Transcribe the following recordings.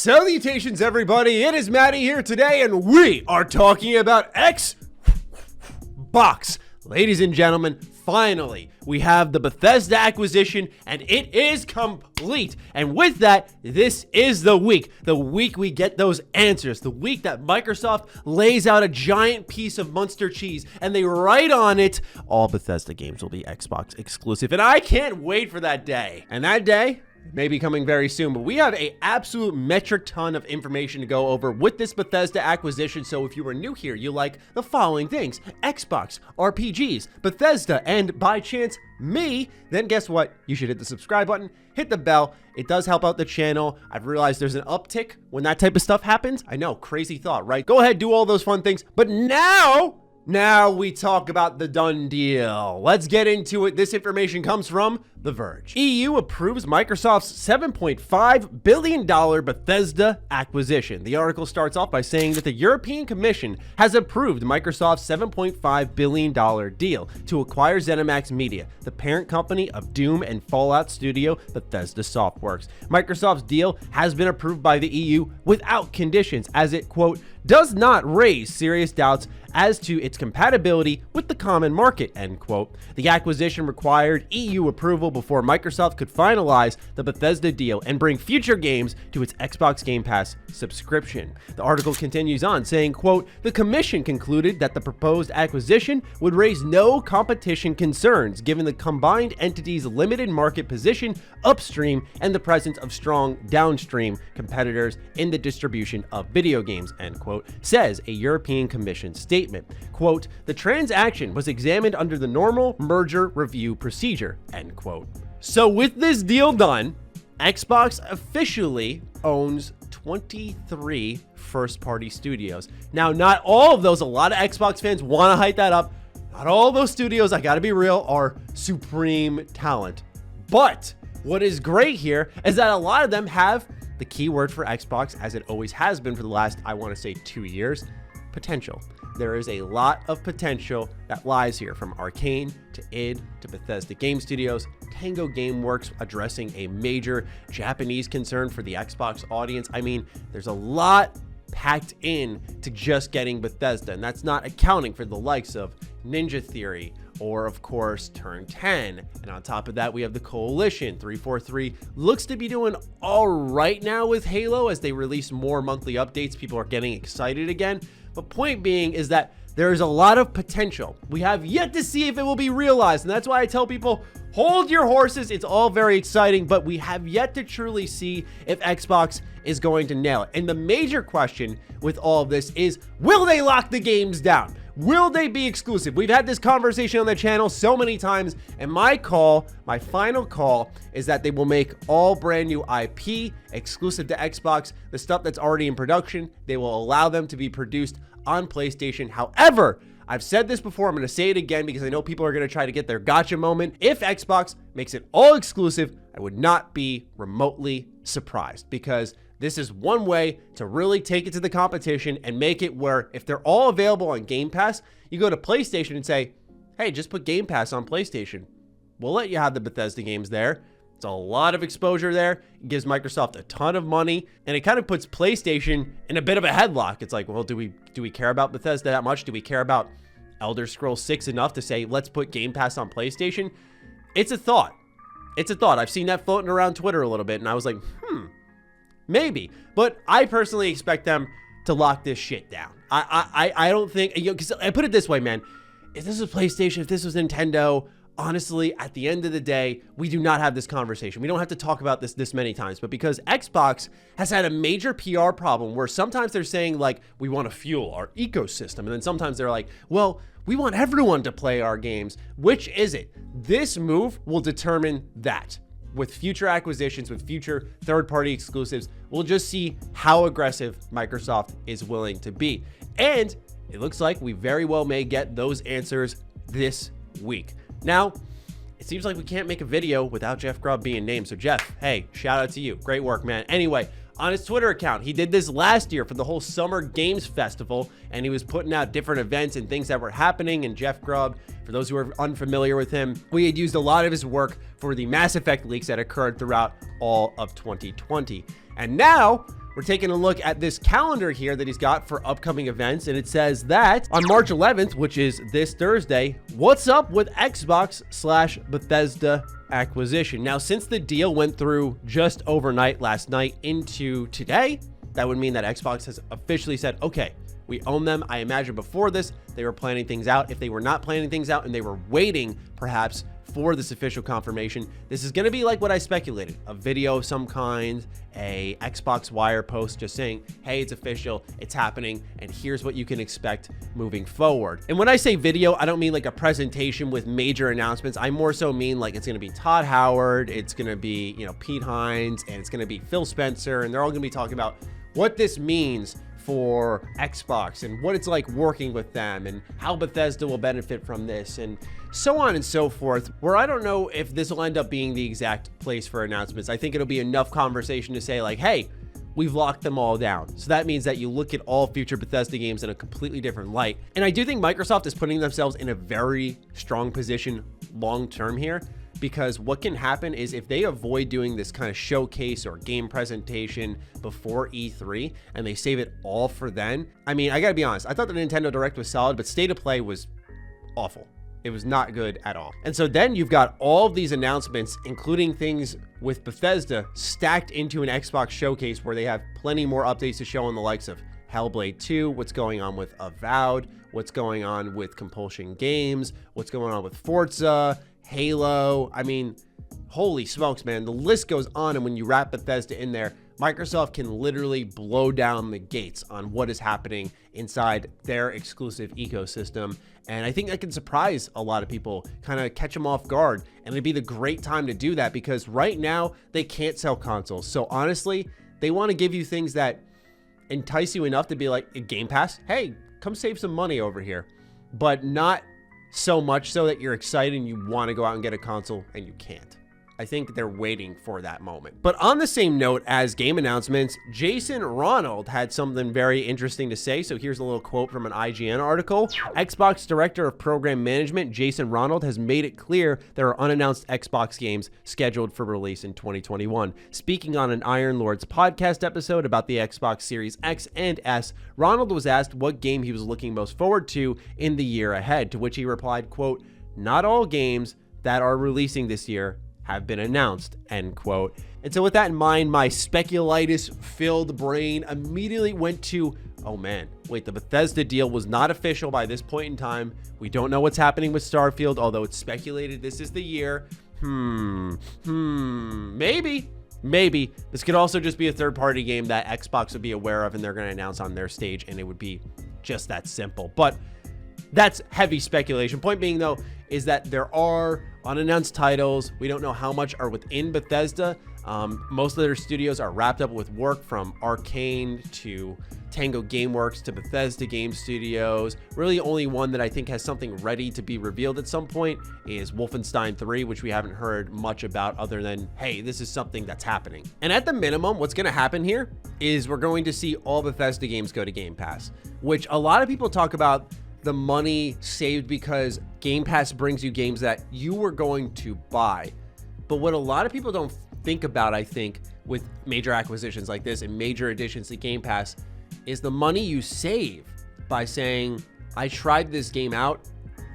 Salutations, everybody. It is Matty here today, and we are talking about Xbox. Ladies and gentlemen, finally, we have the Bethesda acquisition, and it is complete. And with that, this is the week we get those answers, the week that Microsoft lays out a giant piece of Munster cheese, and they write on it, all Bethesda games will be Xbox exclusive. And I can't wait for that day. And that day may be coming very soon, but we have an absolute metric ton of information to go over with this Bethesda acquisition. So if you are new here, you like the following things: Xbox, RPGs, Bethesda, and by chance me, then guess what? You should hit the subscribe button, hit the bell. It does help out the channel. I've realized there's an uptick when that type of stuff happens. I know, crazy thought, right? Go ahead, do all those fun things. But now we talk about the done deal. Let's get into it. This information comes from The Verge. EU approves Microsoft's $7.5 billion Bethesda acquisition. The article starts off by saying that the European Commission has approved Microsoft's $7.5 billion deal to acquire ZeniMax Media, the parent company of Doom and Fallout studio Bethesda Softworks. Microsoft's deal has been approved by the EU without conditions, as it, quote, does not raise serious doubts as to its compatibility with the common market, end quote. The acquisition required EU approval before Microsoft could finalize the Bethesda deal and bring future games to its Xbox Game Pass subscription. The article continues on saying, quote, the Commission concluded that the proposed acquisition would raise no competition concerns given the combined entity's limited market position upstream and the presence of strong downstream competitors in the distribution of video games, end quote, says a European Commission statement. Quote, the transaction was examined under the normal merger review procedure, end quote. So with this deal done, Xbox officially owns 23 first-party studios. Now, not all of those, a lot of Xbox fans want to hype that up. Not all those studios, I gotta be real, are supreme talent. But what is great here is that a lot of them have the key word for Xbox, as it always has been for the last, I want to say, 2 years, potential. There is a lot of potential that lies here, from Arcane to id to Bethesda Game Studios, Tango Gameworks addressing a major Japanese concern for the Xbox audience. I mean, there's a lot packed in to just getting Bethesda, and that's not accounting for the likes of Ninja Theory or, of course, Turn 10. And on top of that, we have the Coalition. 343 looks to be doing all right now with Halo as they release more monthly updates. People are getting excited again. But point being is that there is a lot of potential. We have yet to see if it will be realized. And that's why I tell people, hold your horses. It's all very exciting, but we have yet to truly see if Xbox is going to nail it. And the major question with all of this is, will they lock the games down? Will they be exclusive? We've had this conversation on the channel so many times, and my final call, is that they will make all brand new IP exclusive to Xbox. The stuff that's already in production, they will allow them to be produced on PlayStation. However, I've said this before, I'm going to say it again because I know people are going to try to get their gotcha moment. If Xbox makes it all exclusive, I would not be remotely surprised, because this is one way to really take it to the competition and make it where if they're all available on Game Pass, you go to PlayStation and say, hey, just put Game Pass on PlayStation. We'll let you have the Bethesda games there. It's a lot of exposure there. It gives Microsoft a ton of money, and it kind of puts PlayStation in a bit of a headlock. It's like, well, do we care about Bethesda that much? Do we care about Elder Scrolls 6 enough to say, let's put Game Pass on PlayStation? It's a thought. It's a thought. I've seen that floating around Twitter a little bit, and I was like, maybe. But I personally expect them to lock this shit down. I don't think, because I put it this way, man. If this was PlayStation, if this was Nintendo, honestly, at the end of the day, we do not have this conversation. We don't have to talk about this many times. But because Xbox has had a major PR problem where sometimes they're saying, like, we want to fuel our ecosystem. And then sometimes they're like, well, we want everyone to play our games. Which is it? This move will determine that. With future acquisitions, with future third-party exclusives, we'll just see how aggressive Microsoft is willing to be. And it looks like we very well may get those answers this week. Now, it seems like we can't make a video without Jeff Grubb being named. So Jeff, hey, shout out to you. Great work, man. Anyway, on his Twitter account, he did this last year for the whole Summer Games Festival, and he was putting out different events and things that were happening. And Jeff Grubb, for those who are unfamiliar with him, we had used a lot of his work for the Mass Effect leaks that occurred throughout all of 2020. And now We're taking a look at this calendar here that he's got for upcoming events, and it says that on March 11th, which is this Thursday, what's up with Xbox/Bethesda Acquisition? Now, since the deal went through just overnight last night into today, that would mean that Xbox has officially said, okay, we own them. I imagine before this, they were planning things out. If they were not planning things out and they were waiting perhaps for this official confirmation, this is going to be like what I speculated, a video of some kind, a Xbox Wire post just saying, hey, it's official, it's happening, and here's what you can expect moving forward. And when I say video, I don't mean like a presentation with major announcements. I more so mean like it's going to be Todd Howard, it's going to be, Pete Hines, and it's going to be Phil Spencer, and they're all going to be talking about what this means for Xbox and what it's like working with them and how Bethesda will benefit from this and so on and so forth, where I don't know if this will end up being the exact place for announcements. I think it'll be enough conversation to say like, hey, we've locked them all down. So that means that you look at all future Bethesda games in a completely different light. And I do think Microsoft is putting themselves in a very strong position long-term here, because what can happen is if they avoid doing this kind of showcase or game presentation before E3 and they save it all for then, I mean, I gotta be honest, I thought the Nintendo Direct was solid, but State of Play was awful. It was not good at all. And so then you've got all of these announcements, including things with Bethesda, stacked into an Xbox showcase where they have plenty more updates to show on the likes of Hellblade 2, what's going on with Avowed, what's going on with Compulsion Games, what's going on with Forza, Halo. I mean, holy smokes, man. The list goes on, and when you wrap Bethesda in there, Microsoft can literally blow down the gates on what is happening inside their exclusive ecosystem. And I think that can surprise a lot of people, kind of catch them off guard. And it'd be the great time to do that because right now they can't sell consoles. So honestly, they want to give you things that entice you enough to be like a Game Pass. Hey, come save some money over here, but not so much so that you're excited and you want to go out and get a console and you can't. I think they're waiting for that moment. But on the same note as game announcements, Jason Ronald had something very interesting to say. So here's a little quote from an IGN article. Xbox Director of Program Management, Jason Ronald, has made it clear there are unannounced Xbox games scheduled for release in 2021. Speaking on an Iron Lords podcast episode about the Xbox Series X and S, Ronald was asked what game he was looking most forward to in the year ahead, to which he replied, quote, "Not all games that are releasing this year have been announced," end quote. And so with that in mind, my speculitis-filled brain immediately went to, oh man, wait, the Bethesda deal was not official by this point in time. We don't know what's happening with Starfield, although it's speculated this is the year. Maybe. This could also just be a third-party game that Xbox would be aware of and they're going to announce on their stage, and it would be just that simple. But that's heavy speculation. Point being, though, is that there are unannounced titles. We don't know how much are within Bethesda. Most of their studios are wrapped up with work, from Arcane to Tango Gameworks to Bethesda Game Studios. Really, only one that I think has something ready to be revealed at some point is Wolfenstein 3, which we haven't heard much about other than, hey, this is something that's happening. And at the minimum, what's going to happen here is we're going to see all Bethesda games go to Game Pass, which a lot of people talk about the money saved because Game Pass brings you games that you were going to buy. But what a lot of people don't think about, I think, with major acquisitions like this and major additions to Game Pass is the money you save by saying, I tried this game out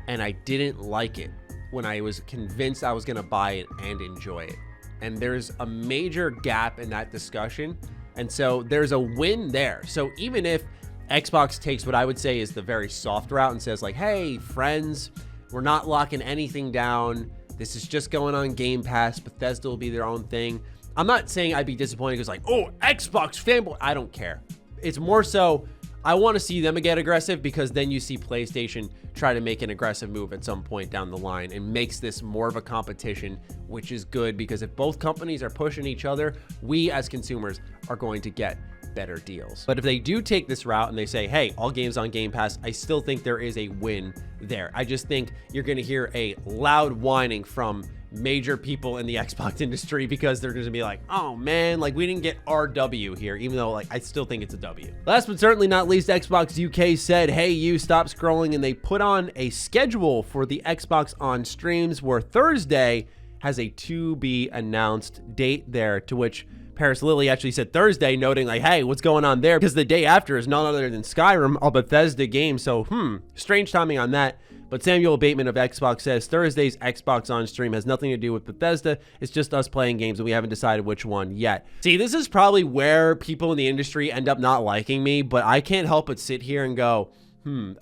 and I didn't like it when I was convinced I was going to buy it and enjoy it. And there's a major gap in that discussion. And so there's a win there. So even if Xbox takes what I would say is the very soft route and says like, hey, friends, we're not locking anything down. This is just going on Game Pass. Bethesda will be their own thing. I'm not saying I'd be disappointed because like, oh, Xbox fanboy. I don't care. It's more so I want to see them get aggressive because then you see PlayStation try to make an aggressive move at some point down the line and makes this more of a competition, which is good because if both companies are pushing each other, we as consumers are going to get better deals. But if they do take this route and they say, hey, all games on Game Pass, I still think there is a win there. I just think you're going to hear a loud whining from major people in the Xbox industry because they're going to be like, oh man, like we didn't get our W here, even though like I still think it's a W. Last but certainly not least, Xbox UK said, hey, you stop scrolling, and they put on a schedule for the Xbox On streams where Thursday has a to be announced date there, to which Paris Lily actually said Thursday, noting like, hey, what's going on there? Because the day after is none other than Skyrim, a Bethesda game. So, strange timing on that. But Samuel Bateman of Xbox says Thursday's Xbox on stream has nothing to do with Bethesda. It's just us playing games and we haven't decided which one yet. See, this is probably where people in the industry end up not liking me, but I can't help but sit here and go,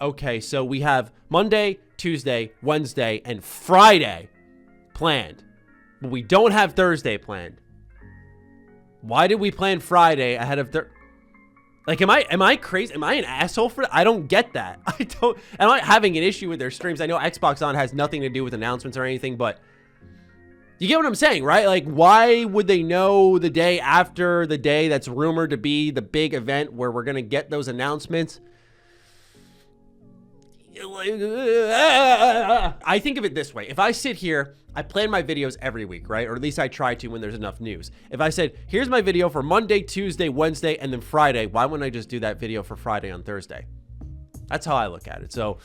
okay, so we have Monday, Tuesday, Wednesday, and Friday planned, but we don't have Thursday planned. Why did we plan Friday ahead of Thursday? Like, am I crazy? Am I an asshole for that? I don't get that. I'm not having an issue with their streams. I know Xbox On has nothing to do with announcements or anything, but you get what I'm saying, right? Like, why would they know the day after the day that's rumored to be the big event where we're going to get those announcements? I think of it this way. If I sit here, I plan my videos every week, right? Or at least I try to when there's enough news. If I said, here's my video for Monday, Tuesday, Wednesday, and then Friday, why wouldn't I just do that video for Friday on Thursday? That's how I look at it. So,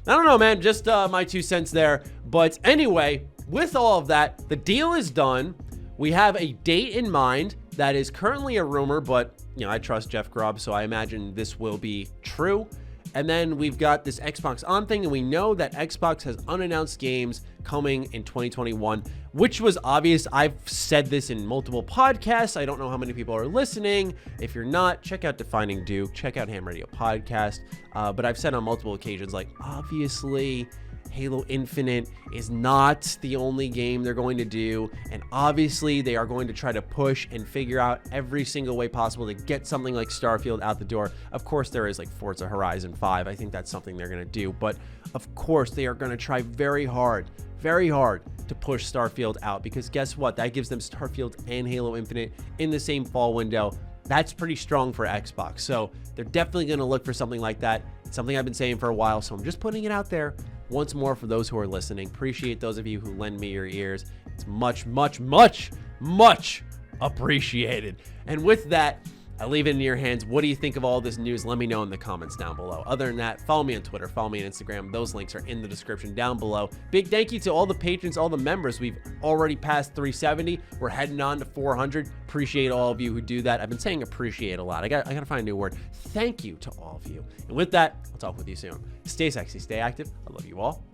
I don't know, man. Just my 2 cents there. But anyway, with all of that, the deal is done. We have a date in mind that is currently a rumor, but, you know, I trust Jeff Grubb, so I imagine this will be true. And then we've got this Xbox On thing, and we know that Xbox has unannounced games coming in 2021, which was obvious. I've said this in multiple podcasts. I don't know how many people are listening. If you're not, check out Defining Duke, check out Ham Radio Podcast. But I've said on multiple occasions, like, obviously, Halo Infinite is not the only game they're going to do, and obviously they are going to try to push and figure out every single way possible to get something like Starfield out the door. Of course, there is like Forza Horizon 5. I think that's something they're going to do, but of course they are going to try very hard to push Starfield out, because guess what? That gives them Starfield and Halo Infinite in the same fall window. That's pretty strong for Xbox, so they're definitely going to look for something like that. It's something I've been saying for a while, so I'm just putting it out there once more for those who are listening. Appreciate those of you who lend me your ears. It's much, much, much, much appreciated. And with that, I leave it in your hands. What do you think of all this news? Let me know in the comments down below. Other than that, follow me on Twitter, follow me on Instagram. Those links are in the description down below. Big thank you to all the patrons, all the members. We've already passed 370. We're heading on to 400. Appreciate all of you who do that. I've been saying appreciate a lot. I gotta find a new word. Thank you to all of you. And with that, I'll talk with you soon. Stay sexy, stay active. I love you all.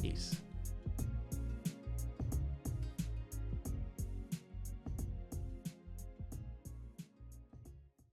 Peace.